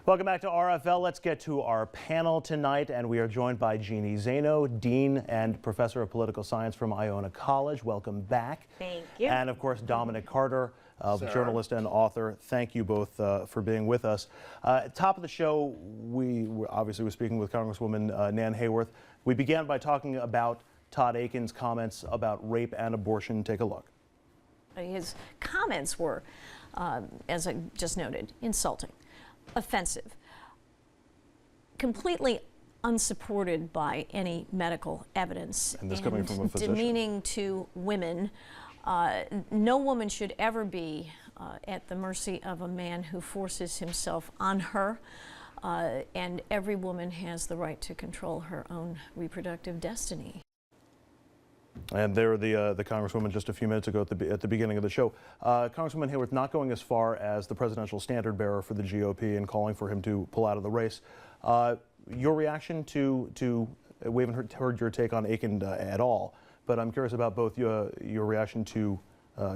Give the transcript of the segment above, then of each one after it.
Welcome back to RFL. Let's get to our panel tonight, and we are joined by Jeannie Zaino, Dean and Professor of Political Science from Iona College. Welcome back. Thank you. And of course, Dominic Carter, journalist and author. Thank you both for being with us. Top of the show, we obviously were speaking with Congresswoman Nan Hayworth. We began by talking about Todd Akin's comments about rape and abortion. Take a look. His comments were, as I just noted, insulting, offensive, completely unsupported by any medical evidence, and this coming from a physician. Demeaning to women. No woman should ever be at the mercy of a man who forces himself on her, and every woman has the right to control her own reproductive destiny. And there, the Congresswoman just a few minutes ago at the beginning of the show. Congresswoman Hayworth not going as far as the presidential standard bearer for the GOP and calling for him to pull out of the race. Your reaction to we haven't heard your take on Akin at all, but I'm curious about both your reaction to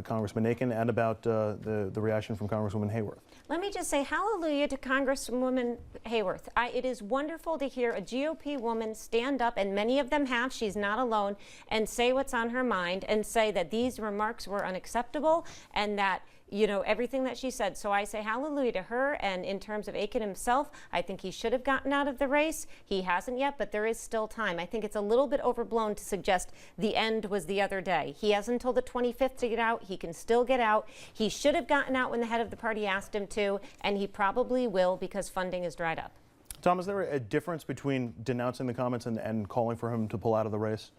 Congressman Akin and about the reaction from Congresswoman Hayworth. Let me just say hallelujah to Congresswoman Hayworth. It is wonderful to hear a GOP woman stand up, and many of them have, she's not alone, and say what's on her mind and say that these remarks were unacceptable and that, you know, everything that she said. So I say hallelujah to her. And in terms of Akin himself, I think he should have gotten out of the race. He hasn't yet, but there is still time. I think it's a little bit overblown to suggest the end was the other day. He has until the 25th to get out. He can still get out. He should have gotten out when the head of the party asked him to, and he probably will because funding is dried up. Tom, is there a difference between denouncing the comments and calling for him to pull out of the race?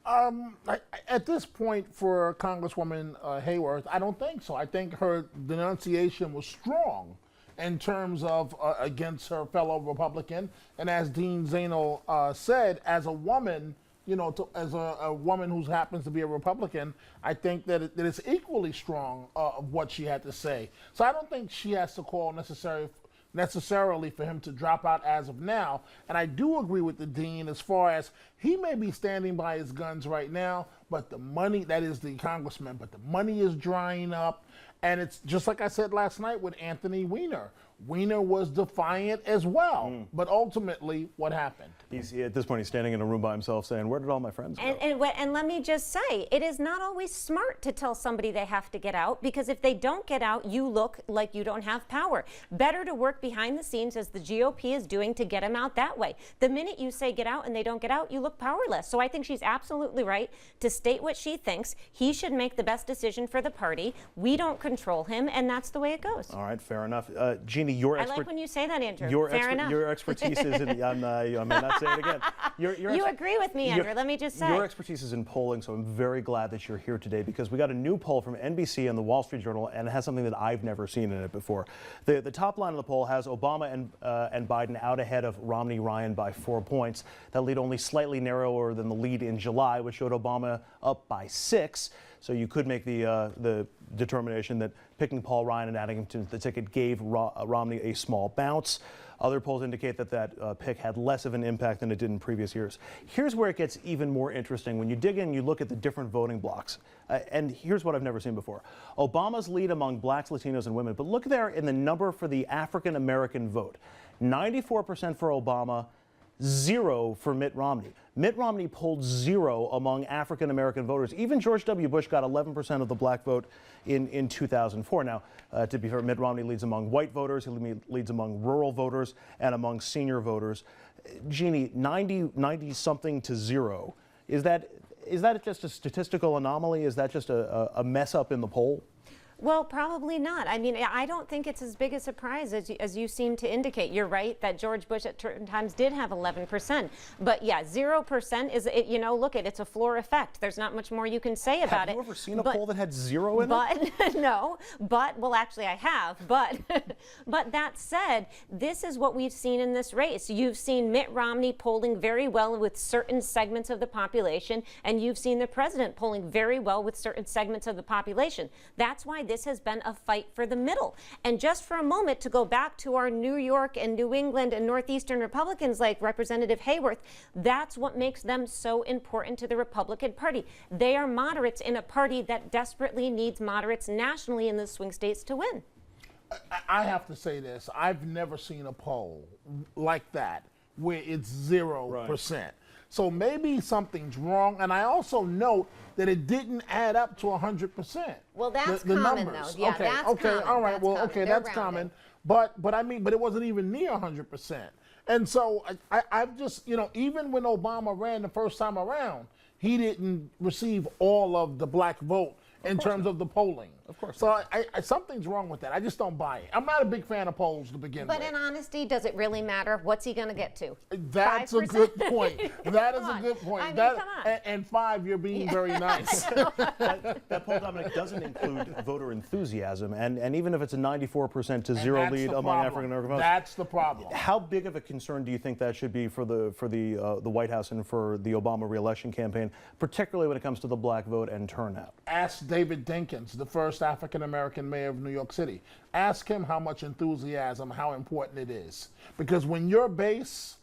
At this point, for Congresswoman Hayworth, I don't think so. I think her denunciation was strong in terms of against her fellow Republican. And as Dean Zaino said, as a woman, you know, as a woman who happens to be a Republican, I think that it is equally strong of what she had to say. So I don't think she has to call necessarily for him to drop out as of now. And I do agree with the dean as far as he may be standing by his guns right now, but the money, that is the congressman, but the money is drying up. And it's just like I said last night with Anthony Weiner. Weiner was defiant as well, but ultimately, what happened? At this point, he's standing in a room by himself saying, where did all my friends go? And let me just say, it is not always smart to tell somebody they have to get out, because if they don't get out, you look like you don't have power. Better to work behind the scenes, as the GOP is doing, to get them out that way. The minute you say get out and they don't get out, you look powerless. So I think she's absolutely right to state what she thinks. He should make the best decision for the party. We don't control him, and that's the way it goes. All right, fair enough. Jeannie, I like when you say that, Andrew. Fair enough. Your expertise is in, I may not say it again. You agree with me, Andrew, let me just say. Your expertise is in polling, so I'm very glad that you're here today, because we got a new poll from NBC and the Wall Street Journal, and it has something that I've never seen in it before. The top line of the poll has Obama and Biden out ahead of Romney Ryan by 4 points. That lead only slightly narrower than the lead in July, which showed Obama up by 6. So you could make the determination that picking Paul Ryan and adding him to the ticket gave Romney a small bounce. Other polls indicate that pick had less of an impact than it did in previous years. Here's where it gets even more interesting. When you dig in, you look at the different voting blocks. And here's what I've never seen before. Obama's lead among blacks, Latinos, and women. But look there in the number for the African-American vote. 94% for Obama, 0 for Mitt Romney. Mitt Romney polled 0 among African-American voters. Even George W. Bush got 11% of the black vote in 2004. Now, to be fair, Mitt Romney leads among white voters, he leads among rural voters, and among senior voters. Jeannie, 90-something to 0. Is that just a statistical anomaly? Is that just a mess up in the poll? Well, probably not. I mean, I don't think it's as big a surprise as you seem to indicate. You're right that George Bush at certain times did have 11%. But yeah, 0% is, you know, look, it's a floor effect. There's not much more you can say about it. Have you ever seen a poll that had 0 in it? No, well, actually I have. But that said, this is what we've seen in this race. You've seen Mitt Romney polling very well with certain segments of the population, and you've seen the president polling very well with certain segments of the population. That's why this has been a fight for the middle. And just for a moment, to go back to our New York and New England and Northeastern Republicans like Representative Hayworth, that's what makes them so important to the Republican Party. They are moderates in a party that desperately needs moderates nationally in the swing states to win. I have to say this. I've never seen a poll like that where it's 0%. So maybe something's wrong. And I also note that it didn't add up to 100%. Well, that's the common, numbers. though. Yeah, okay, that's okay, common. all right. That's well, common. okay, They're that's rounded. common. But I mean, but it wasn't even near 100%. And so I've just, you know, even when Obama ran the first time around, he didn't receive all of the black vote in terms of the polling. Of course. So something's wrong with that. I just don't buy it. I'm not a big fan of polls to begin with. But in honesty, does it really matter? What's he going to get to? That's a 5%? good point. That is Come a on. good point. I mean, That- come on. And 5, you're being very nice. That poll, Dominic, doesn't include voter enthusiasm, and even if it's a 94% to 0 That's lead the among problem. African American voters, That's the problem. how big of a concern do you think that should be for the White House and for the Obama reelection campaign, particularly when it comes to the black vote and turnout? Ask David Dinkins, the first African American mayor of New York City. Ask him how much enthusiasm, how important it is. Because when your base,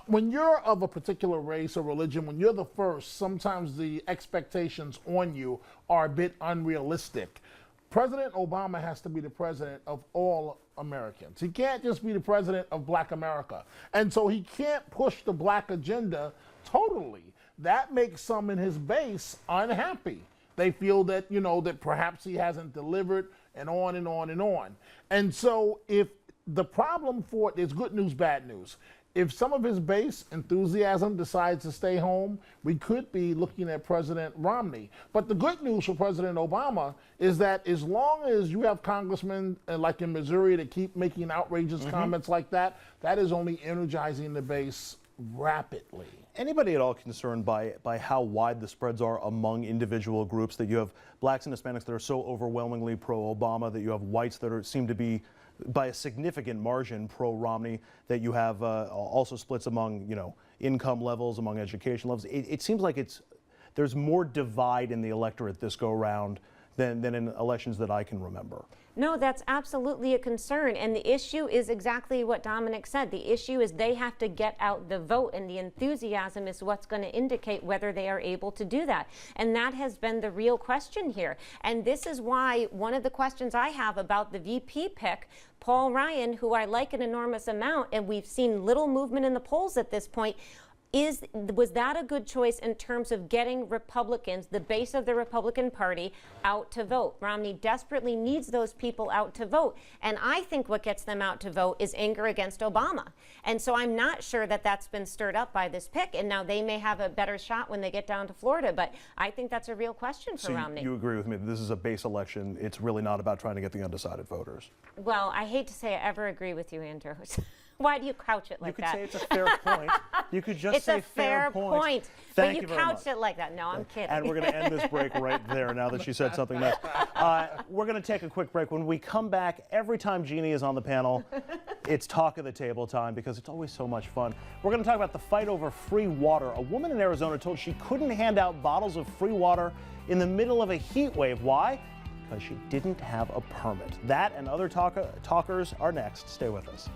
when you're of a particular race or religion, when you're the first, sometimes the expectations on you are a bit unrealistic. President Obama has to be the president of all Americans. He can't just be the president of Black America. And so he can't push the black agenda totally. That makes some in his base unhappy. They feel that, you know, that perhaps he hasn't delivered, and on and on and on. And so if the problem for it is good news, bad news. If some of his base enthusiasm decides to stay home, we could be looking at President Romney. But the good news for President Obama is that as long as you have congressmen like in Missouri that keep making outrageous comments like that, that is only energizing the base rapidly. Anybody at all concerned by how wide the spreads are among individual groups, that you have blacks and Hispanics that are so overwhelmingly pro-Obama, that you have whites that seem to be by a significant margin pro-Romney, that you have also splits among, you know, income levels, among education levels? It seems like there's more divide in the electorate this go round than in elections that I can remember. No, that's absolutely a concern. And the issue is exactly what Dominic said. The issue is they have to get out the vote, and the enthusiasm is what's going to indicate whether they are able to do that. And that has been the real question here. And this is why one of the questions I have about the VP pick, Paul Ryan, who I like an enormous amount, and we've seen little movement in the polls at this point, was that a good choice in terms of getting Republicans, the base of the Republican Party, out to vote? Romney desperately needs those people out to vote. And I think what gets them out to vote is anger against Obama. And so I'm not sure that that's been stirred up by this pick. And now they may have a better shot when they get down to Florida. But I think that's a real question for Romney. You agree with me that this is a base election. It's really not about trying to get the undecided voters. Well, I hate to say I ever agree with you, Andrew. Why do you couch it like that? You could say it's a fair point. You could just It's say a fair point. Thank But you you very couch much. it like that. No, I'm kidding. And we're going to end this break right there now that she said something nice. We're going to take a quick break. When we come back, every time Jeannie is on the panel, it's talk of the table time because it's always so much fun. We're going to talk about the fight over free water. A woman in Arizona told she couldn't hand out bottles of free water in the middle of a heat wave. Why? Because she didn't have a permit. That and other talkers are next. Stay with us.